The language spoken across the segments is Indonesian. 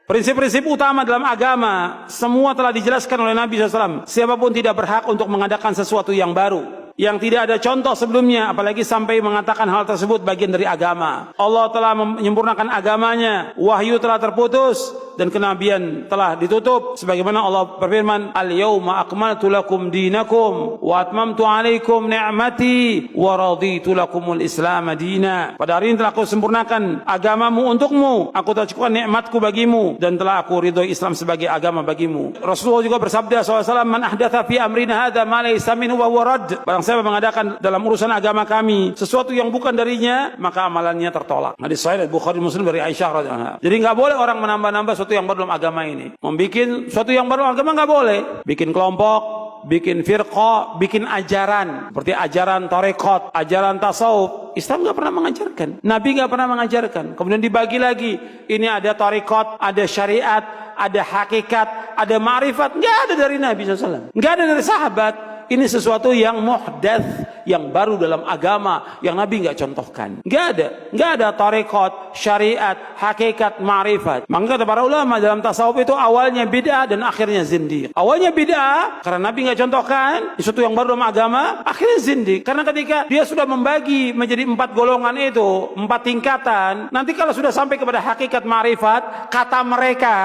Prinsip-prinsip utama dalam agama semua telah dijelaskan oleh Nabi SAW. Siapapun tidak berhak untuk mengadakan sesuatu yang baru, yang tidak ada contoh sebelumnya, apalagi sampai mengatakan hal tersebut bagian dari agama. Allah telah menyempurnakan agamanya, wahyu telah terputus, dan kenabian telah ditutup. Sebagaimana Allah berfirman, Al-yawma akmaltu lakum dinakum, wa atmamtu alaikum ni'mati, wa raditu lakumul islam dina. Pada hari ini telah aku sempurnakan agamamu untukmu, aku telah cukupkan nikmatku bagimu, dan telah aku ridhoi Islam sebagai agama bagimu. Rasulullah juga bersabda SAW, Man ahdatha fi amrina hadha ma laysa minhu wa huwa radd. Barang siapa mengadakan dalam urusan agama kami sesuatu yang bukan darinya, maka amalannya tertolak. Hadis sahih Bukhari Muslim dari Aisyah radhiyallahu anha. Jadi nggak boleh orang menambah-nambah sesuatu yang baru dalam agama ini. Membikin sesuatu yang baru dalam agama nggak boleh. Bikin kelompok, bikin firqah, bikin ajaran seperti ajaran tarekat, ajaran tasawuf. Islam nggak pernah mengajarkan, Nabi nggak pernah mengajarkan. Kemudian dibagi lagi, ini ada tarekat, ada syariat, ada hakikat, ada ma'rifat. Nggak ada dari Nabi SAW, nggak ada dari sahabat. Ini sesuatu yang muhdats, yang baru dalam agama, yang Nabi nggak contohkan. Nggak ada tarekat, syariat, hakikat, ma'rifat. Maka kata para ulama dalam tasawuf itu awalnya bid'ah dan akhirnya zindiq. Awalnya bid'ah karena Nabi nggak contohkan, sesuatu yang baru dalam agama, akhirnya zindiq. Karena ketika dia sudah membagi menjadi 4 golongan itu, 4 tingkatan, nanti kalau sudah sampai kepada hakikat ma'rifat, kata mereka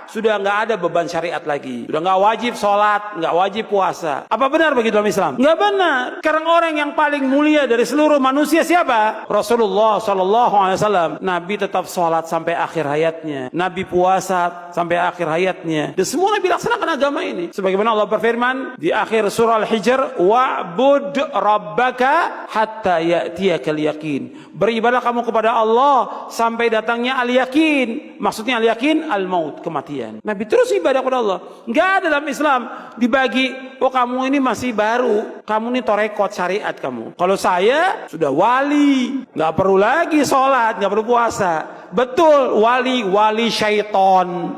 sudah nggak ada beban syariat lagi, sudah nggak wajib sholat, nggak wajib puasa. Apa benar begitu dalam Islam? Nggak benar. Karena orang yang paling mulia dari seluruh manusia siapa? Rasulullah SAW. Nabi tetap sholat sampai akhir hayatnya, Nabi puasa sampai akhir hayatnya, dan semua Nabi laksanakan agama ini. Sebagaimana Allah berfirman di akhir surah Al-Hijr, wa'bud rabbaka hatta ya'tiyakal yaqin. Beribadah kamu kepada Allah sampai datangnya al-yakin. Maksudnya al-yakin al-maut, kematian. Nabi terus ibadah kepada Allah. Nggak ada dalam Islam dibagi, oh kamu ini masih baru, kamu ini torekot syariat kamu. Kalau saya sudah wali, nggak perlu lagi sholat, nggak perlu puasa. Betul, wali syaiton.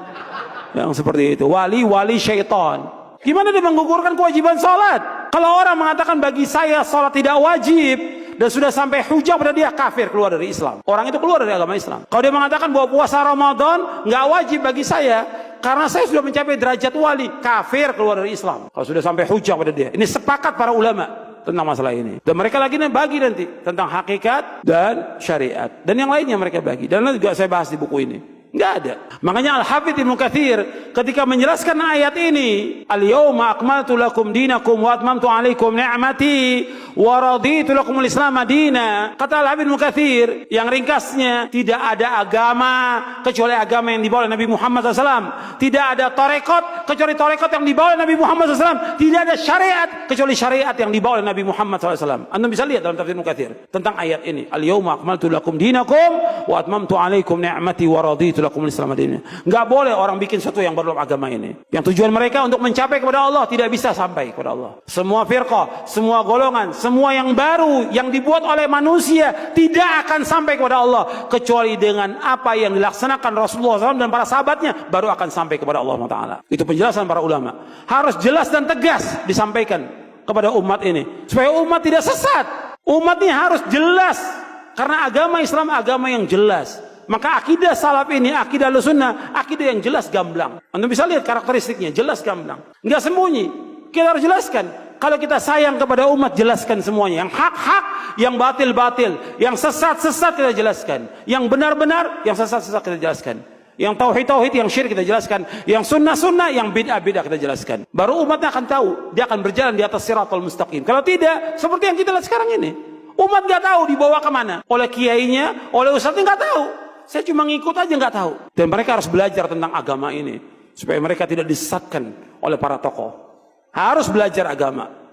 Yang seperti itu, wali syaiton. Gimana dia menggugurkan kewajiban sholat? Kalau orang mengatakan bagi saya sholat tidak wajib, dan sudah sampai hujah pada dia, kafir, keluar dari Islam. Orang itu keluar dari agama Islam. Kalau dia mengatakan bahwa puasa Ramadan nggak wajib bagi saya karena saya sudah mencapai derajat wali, kafir, keluar dari Islam. Kalau sudah sampai hujah pada dia. Ini sepakat para ulama tentang masalah ini. Dan mereka lagi bagi nanti tentang hakikat dan syariat. Dan yang lainnya mereka bagi. Dan nanti juga saya bahas di buku ini. Nggak ada. Makanya Al-Hafidz Ibnu Katsir ketika menjelaskan ayat ini, Al-yawma akmaltu lakum dinakum wa atmamtu alaikum ni'mati wa raditu lakumul Islam madina. Kata Al-Hafidz Ibnu Katsir yang ringkasnya, tidak ada agama kecuali agama yang dibawa oleh Nabi Muhammad SAW. Tidak ada tarekat kecuali tarekat yang dibawa oleh Nabi Muhammad SAW. Tidak ada syariat kecuali syariat yang dibawa oleh Nabi Muhammad SAW. Anda bisa lihat dalam tafsir Ibnu Katsir tentang ayat ini. Al-yawma akmaltu lakum dinakum wa atmamtu alaikum ni'mati wa raditu lakumul Islam madina. Enggak boleh orang bikin sesuatu yang baru dalam agama ini. Yang tujuan mereka untuk mencapai kepada Allah tidak bisa sampai kepada Allah. Semua firqah, semua golongan, semua yang baru yang dibuat oleh manusia tidak akan sampai kepada Allah kecuali dengan apa yang dilaksanakan Rasulullah SAW dan para sahabatnya baru akan sampai kepada Allah Taala. Itu penjelasan para ulama. Harus jelas dan tegas disampaikan kepada umat ini supaya umat tidak sesat. Umat ini harus jelas karena agama Islam agama yang jelas. Maka akidah salaf ini, akidah Ahlussunnah, akidah yang jelas gamblang. Anda bisa lihat karakteristiknya, jelas gamblang. Enggak sembunyi. Kita harus jelaskan. Kalau kita sayang kepada umat, jelaskan semuanya. Yang hak-hak, yang batil-batil, yang sesat-sesat kita jelaskan. Yang benar-benar, yang sesat-sesat kita jelaskan. Yang tauhid-tauhid, yang syirik kita jelaskan. Yang sunnah-sunnah, yang bid'ah-bid'ah kita jelaskan. Baru umatnya akan tahu, dia akan berjalan di atas siratal mustaqim. Kalau tidak, seperti yang kita lihat sekarang ini. Umat nggak tahu dibawa kemana. Oleh kiainya, oleh ustadznya nggak tahu. Saya cuma ngikut aja nggak tahu. Dan mereka harus belajar tentang agama ini supaya mereka tidak disesatkan oleh para tokoh. Harus belajar agama.